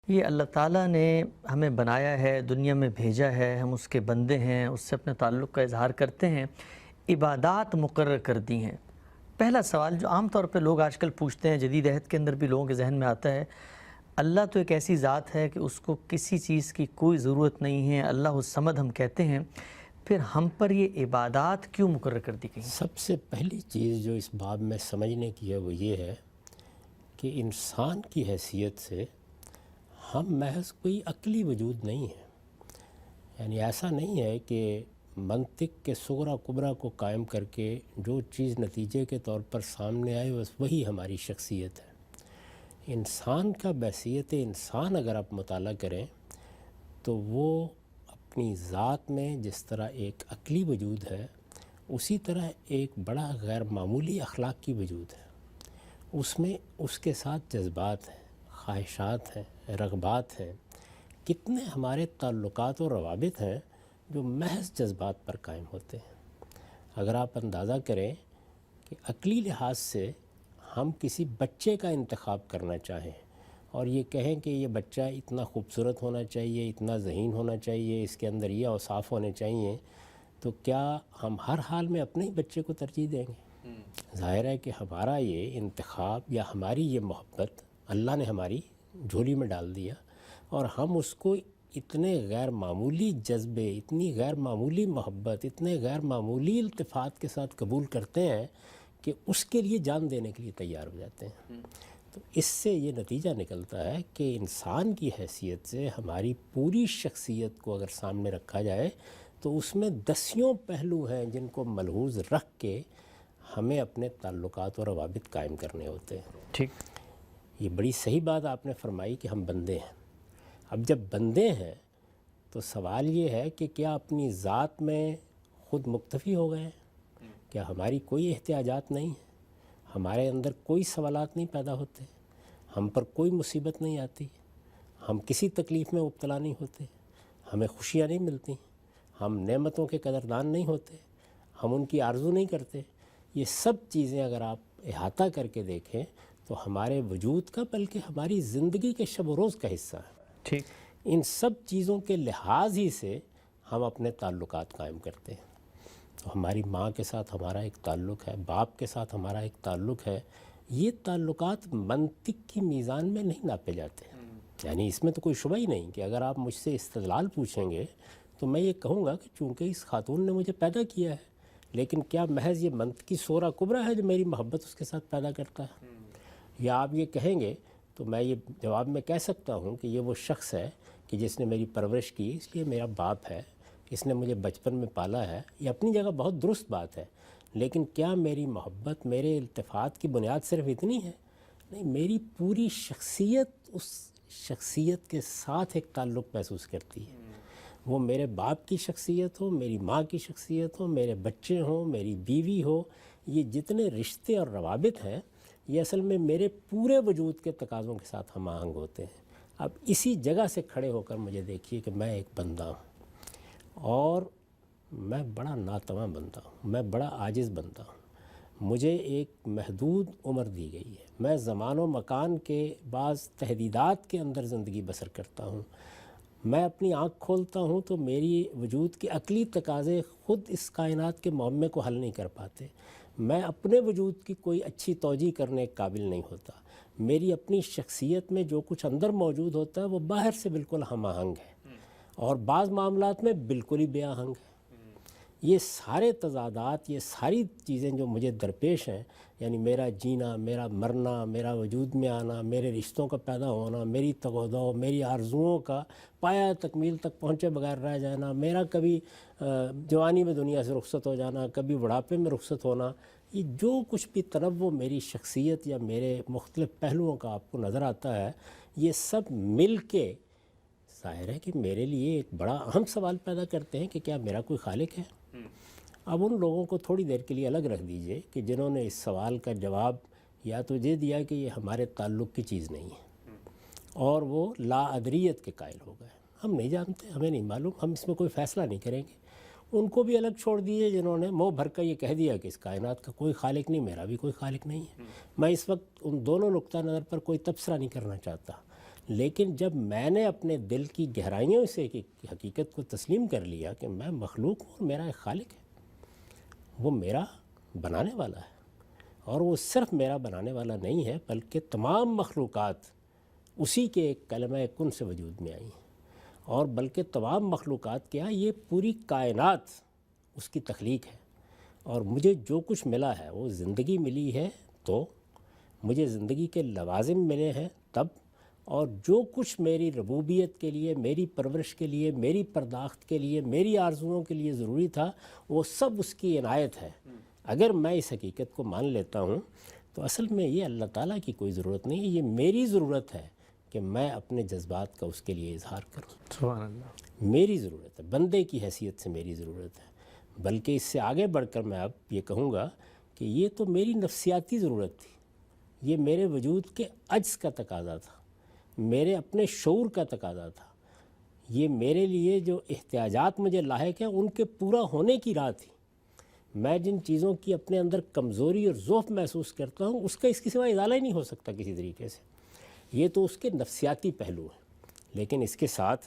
یہ اللہ تعالیٰ نے ہمیں بنایا ہے، دنیا میں بھیجا ہے، ہم اس کے بندے ہیں، اس سے اپنے تعلق کا اظہار کرتے ہیں، عبادات مقرر کر دی ہیں۔ پہلا سوال جو عام طور پہ لوگ آج کل پوچھتے ہیں، جدید عہد کے اندر بھی لوگوں کے ذہن میں آتا ہے، اللہ تو ایک ایسی ذات ہے کہ اس کو کسی چیز کی کوئی ضرورت نہیں ہے، اللہ الصمد ہم کہتے ہیں، پھر ہم پر یہ عبادات کیوں مقرر کر دی گئی؟ سب سے پہلی چیز جو اس باب میں سمجھنے کی ہے وہ یہ ہے کہ انسان کی حیثیت سے ہم محض کوئی عقلی وجود نہیں ہیں۔ یعنی ایسا نہیں ہے کہ منطق کے صغرا کبرا کو قائم کر کے جو چیز نتیجے کے طور پر سامنے آئے بس وہی ہماری شخصیت ہے۔ انسان کا بحیثیت انسان اگر آپ مطالعہ کریں تو وہ اپنی ذات میں جس طرح ایک عقلی وجود ہے، اسی طرح ایک بڑا غیر معمولی اخلاقی وجود ہے۔ اس میں اس کے ساتھ جذبات ہیں، خواہشات ہیں، رغبات ہیں، کتنے ہمارے تعلقات و روابط ہیں جو محض جذبات پر قائم ہوتے ہیں۔ اگر آپ اندازہ کریں کہ عقلی لحاظ سے ہم کسی بچے کا انتخاب کرنا چاہیں اور یہ کہیں کہ یہ بچہ اتنا خوبصورت ہونا چاہیے، اتنا ذہین ہونا چاہیے، اس کے اندر یہ اوصاف ہونے چاہیے، تو کیا ہم ہر حال میں اپنے ہی بچے کو ترجیح دیں گے؟ ظاہر ہے کہ ہمارا یہ انتخاب یا ہماری یہ محبت اللہ نے ہماری جھولی میں ڈال دیا اور ہم اس کو اتنے غیر معمولی جذبے، اتنی غیر معمولی محبت، اتنے غیر معمولی التفات کے ساتھ قبول کرتے ہیں کہ اس کے لیے جان دینے کے لیے تیار ہو جاتے ہیں۔ تو اس سے یہ نتیجہ نکلتا ہے کہ انسان کی حیثیت سے ہماری پوری شخصیت کو اگر سامنے رکھا جائے تو اس میں دسیوں پہلو ہیں جن کو ملحوظ رکھ کے ہمیں اپنے تعلقات و روابط قائم کرنے ہوتے ہیں۔ ٹھیک، یہ بڑی صحیح بات آپ نے فرمائی کہ ہم بندے ہیں۔ اب جب بندے ہیں تو سوال یہ ہے کہ کیا اپنی ذات میں خود مکتفی ہو گئے ہیں؟ کیا ہماری کوئی احتیاجات نہیں ہیں؟ ہمارے اندر کوئی سوالات نہیں پیدا ہوتے؟ ہم پر کوئی مصیبت نہیں آتی؟ ہم کسی تکلیف میں مبتلا نہیں ہوتے؟ ہمیں خوشیاں نہیں ملتی؟ ہم نعمتوں کے قدردان نہیں ہوتے؟ ہم ان کی آرزو نہیں کرتے؟ یہ سب چیزیں اگر آپ احاطہ کر کے دیکھیں تو ہمارے وجود کا بلکہ ہماری زندگی کے شب و روز کا حصہ ہے۔ ٹھیک، ان سب چیزوں کے لحاظ ہی سے ہم اپنے تعلقات قائم کرتے ہیں۔ تو ہماری ماں کے ساتھ ہمارا ایک تعلق ہے، باپ کے ساتھ ہمارا ایک تعلق ہے۔ یہ تعلقات منطق کی میزان میں نہیں ناپے جاتے، یعنی اس میں تو کوئی شبہ ہی نہیں کہ اگر آپ مجھ سے استدلال پوچھیں گے تو میں یہ کہوں گا کہ چونکہ اس خاتون نے مجھے پیدا کیا ہے، لیکن کیا محض یہ منطقی صورہ کبرا ہے جو میری محبت اس کے ساتھ پیدا کرتا ہے؟ یا آپ یہ کہیں گے تو میں یہ جواب میں کہہ سکتا ہوں کہ یہ وہ شخص ہے کہ جس نے میری پرورش کی، اس لیے میرا باپ ہے، اس نے مجھے بچپن میں پالا ہے۔ یہ اپنی جگہ بہت درست بات ہے، لیکن کیا میری محبت، میرے التفات کی بنیاد صرف اتنی ہے؟ نہیں، میری پوری شخصیت اس شخصیت کے ساتھ ایک تعلق محسوس کرتی ہے۔ وہ میرے باپ کی شخصیت ہو، میری ماں کی شخصیت ہو، میرے بچے ہوں، میری بیوی ہو، یہ جتنے رشتے اور روابط ہیں یہ اصل میں میرے پورے وجود کے تقاضوں کے ساتھ ہم آہنگ ہوتے ہیں۔ اب اسی جگہ سے کھڑے ہو کر مجھے دیکھیے کہ میں ایک بندہ ہوں اور میں بڑا ناتواں بندہ ہوں، میں بڑا عاجز بندہ ہوں۔ مجھے ایک محدود عمر دی گئی ہے، میں زمان و مکان کے بعض تحدیدات کے اندر زندگی بسر کرتا ہوں۔ میں اپنی آنکھ کھولتا ہوں تو میری وجود کے عقلی تقاضے خود اس کائنات کے معمے کو حل نہیں کر پاتے۔ میں اپنے وجود کی کوئی اچھی توجیہ کرنے کے قابل نہیں ہوتا۔ میری اپنی شخصیت میں جو کچھ اندر موجود ہوتا ہے وہ باہر سے بالکل ہم آہنگ ہے اور بعض معاملات میں بالکل ہی بے آہنگ ہے۔ یہ سارے تضادات، یہ ساری چیزیں جو مجھے درپیش ہیں، یعنی میرا جینا، میرا مرنا، میرا وجود میں آنا، میرے رشتوں کا پیدا ہونا، میری تقاضوں، میری آرزوؤں کا پایہ تکمیل تک پہنچے بغیر رہ جانا، میرا کبھی جوانی میں دنیا سے رخصت ہو جانا، کبھی بڑھاپے میں رخصت ہونا، یہ جو کچھ بھی تنوع میری شخصیت یا میرے مختلف پہلوؤں کا آپ کو نظر آتا ہے، یہ سب مل کے ظاہر ہے کہ میرے لیے ایک بڑا اہم سوال پیدا کرتے ہیں کہ کیا میرا کوئی خالق ہے؟ اب ان لوگوں کو تھوڑی دیر کے لیے الگ رکھ دیجئے کہ جنہوں نے اس سوال کا جواب یا تو یہ دیا کہ یہ ہمارے تعلق کی چیز نہیں ہے اور وہ لا ادریت کے قائل ہو گئے، ہم نہیں جانتے، ہمیں نہیں معلوم، ہم اس میں کوئی فیصلہ نہیں کریں گے۔ ان کو بھی الگ چھوڑ دیجئے جنہوں نے منہ بھر کر یہ کہہ دیا کہ اس کائنات کا کوئی خالق نہیں، میرا بھی کوئی خالق نہیں ہے۔ میں اس وقت ان دونوں نقطہ نظر پر کوئی تبصرہ نہیں کرنا چاہتا، لیکن جب میں نے اپنے دل کی گہرائیوں سے کی حقیقت کو تسلیم کر لیا کہ میں مخلوق ہوں اور میرا ایک خالق ہے، وہ میرا بنانے والا ہے، اور وہ صرف میرا بنانے والا نہیں ہے بلکہ تمام مخلوقات اسی کے ایک کلمہ کن سے وجود میں آئی ہیں، اور بلکہ تمام مخلوقات کیا، یہ پوری کائنات اس کی تخلیق ہے۔ اور مجھے جو کچھ ملا ہے وہ زندگی ملی ہے تو مجھے زندگی کے لوازم ملے ہیں تب، اور جو کچھ میری ربوبیت کے لیے، میری پرورش کے لیے، میری پرداخت کے لیے، میری آرزوؤں کے لیے ضروری تھا، وہ سب اس کی عنایت ہے۔ اگر میں اس حقیقت کو مان لیتا ہوں تو اصل میں یہ اللہ تعالیٰ کی کوئی ضرورت نہیں ہے، یہ میری ضرورت ہے کہ میں اپنے جذبات کا اس کے لیے اظہار کروں۔ سبحان اللہ۔ میری ضرورت ہے، بندے کی حیثیت سے میری ضرورت ہے، بلکہ اس سے آگے بڑھ کر میں اب یہ کہوں گا کہ یہ تو میری نفسیاتی ضرورت تھی، یہ میرے وجود کے عجز کا تقاضا تھا، میرے اپنے شعور کا تقاضا تھا، یہ میرے لیے جو احتیاجات مجھے لاحق ہیں ان کے پورا ہونے کی راہ تھی۔ میں جن چیزوں کی اپنے اندر کمزوری اور ضعف محسوس کرتا ہوں اس کا اس کے سوا ازالہ ہی نہیں ہو سکتا کسی طریقے سے، یہ تو اس کے نفسیاتی پہلو ہیں، لیکن اس کے ساتھ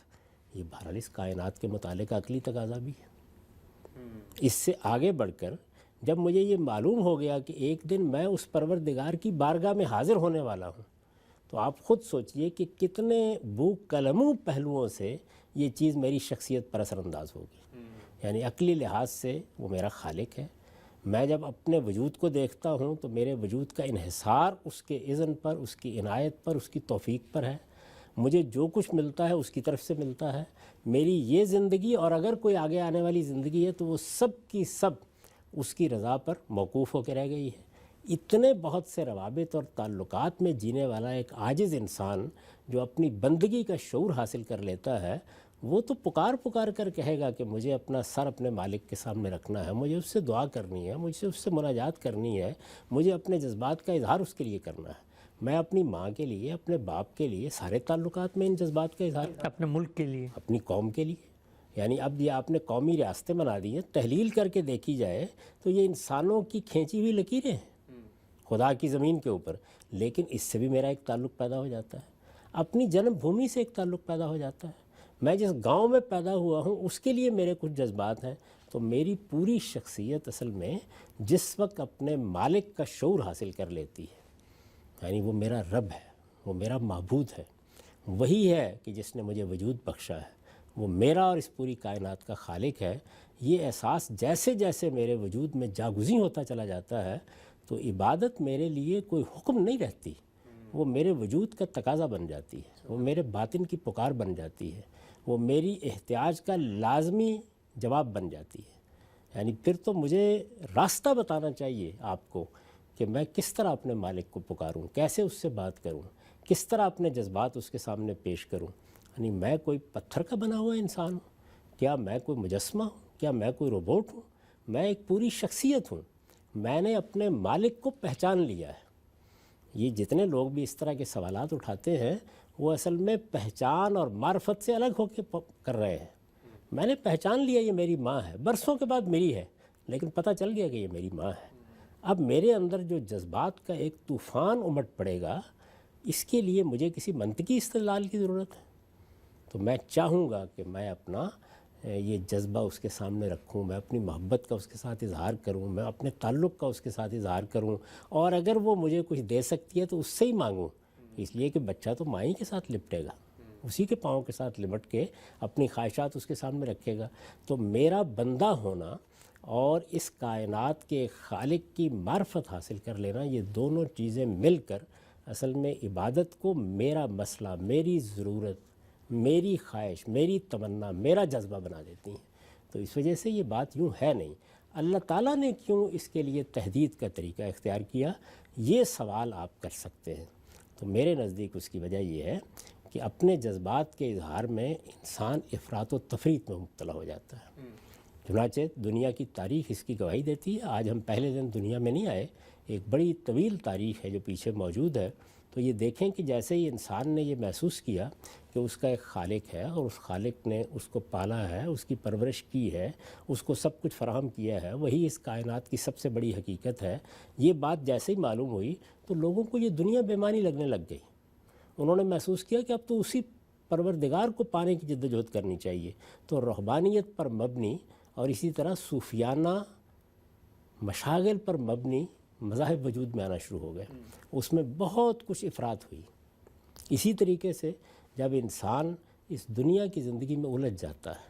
یہ بہرحال اس کائنات کے متعلق عقلی تقاضا بھی ہے۔ اس سے آگے بڑھ کر جب مجھے یہ معلوم ہو گیا کہ ایک دن میں اس پروردگار کی بارگاہ میں حاضر ہونے والا ہوں، تو آپ خود سوچئے کہ کتنے بو قلموں پہلوؤں سے یہ چیز میری شخصیت پر اثر انداز ہوگی۔ یعنی عقلی لحاظ سے وہ میرا خالق ہے، میں جب اپنے وجود کو دیکھتا ہوں تو میرے وجود کا انحصار اس کے اذن پر، اس کی عنایت پر، اس کی توفیق پر ہے، مجھے جو کچھ ملتا ہے اس کی طرف سے ملتا ہے، میری یہ زندگی اور اگر کوئی آگے آنے والی زندگی ہے تو وہ سب کی سب اس کی رضا پر موقوف ہو کے رہ گئی ہے۔ اتنے بہت سے روابط اور تعلقات میں جینے والا ایک عاجز انسان جو اپنی بندگی کا شعور حاصل کر لیتا ہے، وہ تو پکار کر کہے گا کہ مجھے اپنا سر اپنے مالک کے سامنے رکھنا ہے، مجھے اس سے دعا کرنی ہے، مجھے اس سے مناجات کرنی ہے، مجھے اپنے جذبات کا اظہار اس کے لیے کرنا ہے۔ میں اپنی ماں کے لیے، اپنے باپ کے لیے، سارے تعلقات میں ان جذبات کا اظہار، اپنے ملک کے لیے، اپنی قوم کے لیے۔ یعنی اب یہ آپ نے قومی ریاستیں بنا دی ہیں، تحلیل کر کے دیکھی جائے تو یہ انسانوں کی کھینچی ہوئی لکیریں ہیں خدا کی زمین کے اوپر، لیکن اس سے بھی میرا ایک تعلق پیدا ہو جاتا ہے، اپنی جنم بھومی سے ایک تعلق پیدا ہو جاتا ہے۔ میں جس گاؤں میں پیدا ہوا ہوں اس کے لیے میرے کچھ جذبات ہیں، تو میری پوری شخصیت اصل میں جس وقت اپنے مالک کا شعور حاصل کر لیتی ہے، یعنی وہ میرا رب ہے، وہ میرا معبود ہے، وہی ہے کہ جس نے مجھے وجود بخشا ہے، وہ میرا اور اس پوری کائنات کا خالق ہے، یہ احساس جیسے جیسے میرے وجود میں جاگزیں ہوتا چلا جاتا ہے تو عبادت میرے لیے کوئی حکم نہیں رہتی، وہ میرے وجود کا تقاضا بن جاتی ہے، وہ میرے باطن کی پکار بن جاتی ہے، وہ میری احتیاج کا لازمی جواب بن جاتی ہے۔ یعنی پھر تو مجھے راستہ بتانا چاہیے آپ کو کہ میں کس طرح اپنے مالک کو پکاروں، کیسے اس سے بات کروں، کس طرح اپنے جذبات اس کے سامنے پیش کروں۔ یعنی میں کوئی پتھر کا بنا ہوا انسان ہوں؟ کیا میں کوئی مجسمہ ہوں؟ کیا میں کوئی روبوٹ ہوں؟ میں ایک پوری شخصیت ہوں، میں نے اپنے مالک کو پہچان لیا ہے۔ یہ جتنے لوگ بھی اس طرح کے سوالات اٹھاتے ہیں وہ اصل میں پہچان اور معرفت سے الگ ہو کے کر رہے ہیں۔ میں نے پہچان لیا یہ میری ماں ہے، برسوں کے بعد میری ہے، لیکن پتہ چل گیا کہ یہ میری ماں ہے۔ اب میرے اندر جو جذبات کا ایک طوفان امٹ پڑے گا، اس کے لیے مجھے کسی منطقی استدلال کی ضرورت ہے، تو میں چاہوں گا کہ میں اپنا یہ جذبہ اس کے سامنے رکھوں، میں اپنی محبت کا اس کے ساتھ اظہار کروں، میں اپنے تعلق کا اس کے ساتھ اظہار کروں، اور اگر وہ مجھے کچھ دے سکتی ہے تو اس سے ہی مانگوں، اس لیے کہ بچہ تو ماں ہی کے ساتھ لپٹے گا، اسی کے پاؤں کے ساتھ لپٹ کے اپنی خواہشات اس کے سامنے رکھے گا۔ تو میرا بندہ ہونا اور اس کائنات کے خالق کی معرفت حاصل کر لینا، یہ دونوں چیزیں مل کر اصل میں عبادت کو میرا مسئلہ، میری ضرورت، میری خواہش، میری تمنا، میرا جذبہ بنا دیتی ہیں۔ تو اس وجہ سے یہ بات یوں ہے نہیں۔ اللہ تعالیٰ نے کیوں اس کے لیے تحدید کا طریقہ اختیار کیا، یہ سوال آپ کر سکتے ہیں۔ تو میرے نزدیک اس کی وجہ یہ ہے کہ اپنے جذبات کے اظہار میں انسان افراط و تفریط میں مبتلا ہو جاتا ہے۔ چنانچہ دنیا کی تاریخ اس کی گواہی دیتی ہے۔ آج ہم پہلے دن دنیا میں نہیں آئے، ایک بڑی طویل تاریخ ہے جو پیچھے موجود ہے، تو یہ دیکھیں کہ جیسے ہی انسان نے یہ محسوس کیا کہ اس کا ایک خالق ہے اور اس خالق نے اس کو پالا ہے، اس کی پرورش کی ہے، اس کو سب کچھ فراہم کیا ہے، وہی اس کائنات کی سب سے بڑی حقیقت ہے، یہ بات جیسے ہی معلوم ہوئی تو لوگوں کو یہ دنیا بے معنی لگنے لگ گئی، انہوں نے محسوس کیا کہ اب تو اسی پروردگار کو پانے کی جدوجہد کرنی چاہیے، تو رہبانیت پر مبنی اور اسی طرح صوفیانہ مشاغل پر مبنی مذاہب وجود میں آنا شروع ہو گئے، اس میں بہت کچھ افراد ہوئی۔ اسی طریقے سے جب انسان اس دنیا کی زندگی میں الجھ جاتا ہے،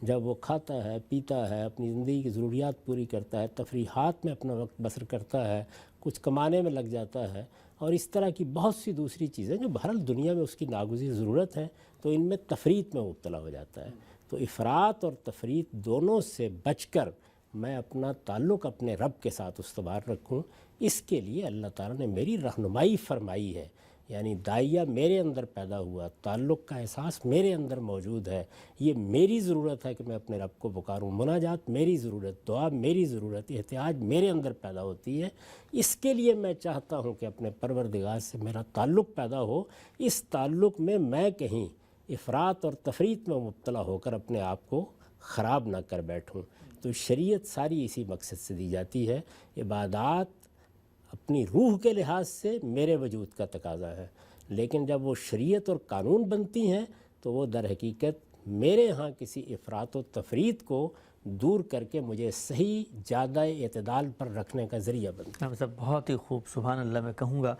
جب وہ کھاتا ہے، پیتا ہے، اپنی زندگی کی ضروریات پوری کرتا ہے، تفریحات میں اپنا وقت بسر کرتا ہے، کچھ کمانے میں لگ جاتا ہے، اور اس طرح کی بہت سی دوسری چیزیں جو بہرحال دنیا میں اس کی ناگزیر ضرورت ہے، تو ان میں تفریط میں مبتلا ہو جاتا ہے۔ تو افراط اور تفریط دونوں سے بچ کر میں اپنا تعلق اپنے رب کے ساتھ استوار رکھوں، اس کے لیے اللہ تعالیٰ نے میری رہنمائی فرمائی ہے۔ یعنی داعیہ میرے اندر پیدا ہوا، تعلق کا احساس میرے اندر موجود ہے، یہ میری ضرورت ہے کہ میں اپنے رب کو پکاروں، مناجات میری ضرورت، دعا میری ضرورت، احتیاج میرے اندر پیدا ہوتی ہے۔ اس کے لیے میں چاہتا ہوں کہ اپنے پروردگار سے میرا تعلق پیدا ہو، اس تعلق میں کہیں افراط اور تفریط میں مبتلا ہو کر اپنے آپ کو خراب نہ کر بیٹھوں۔ تو شریعت ساری اسی مقصد سے دی جاتی ہے۔ عبادات اپنی روح کے لحاظ سے میرے وجود کا تقاضا ہے، لیکن جب وہ شریعت اور قانون بنتی ہیں تو وہ در حقیقت میرے ہاں کسی افراط و تفریط کو دور کر کے مجھے صحیح جادہ اعتدال پر رکھنے کا ذریعہ بنتی ہے۔ صاحب بہت ہی خوب، سبحان اللہ میں کہوں گا۔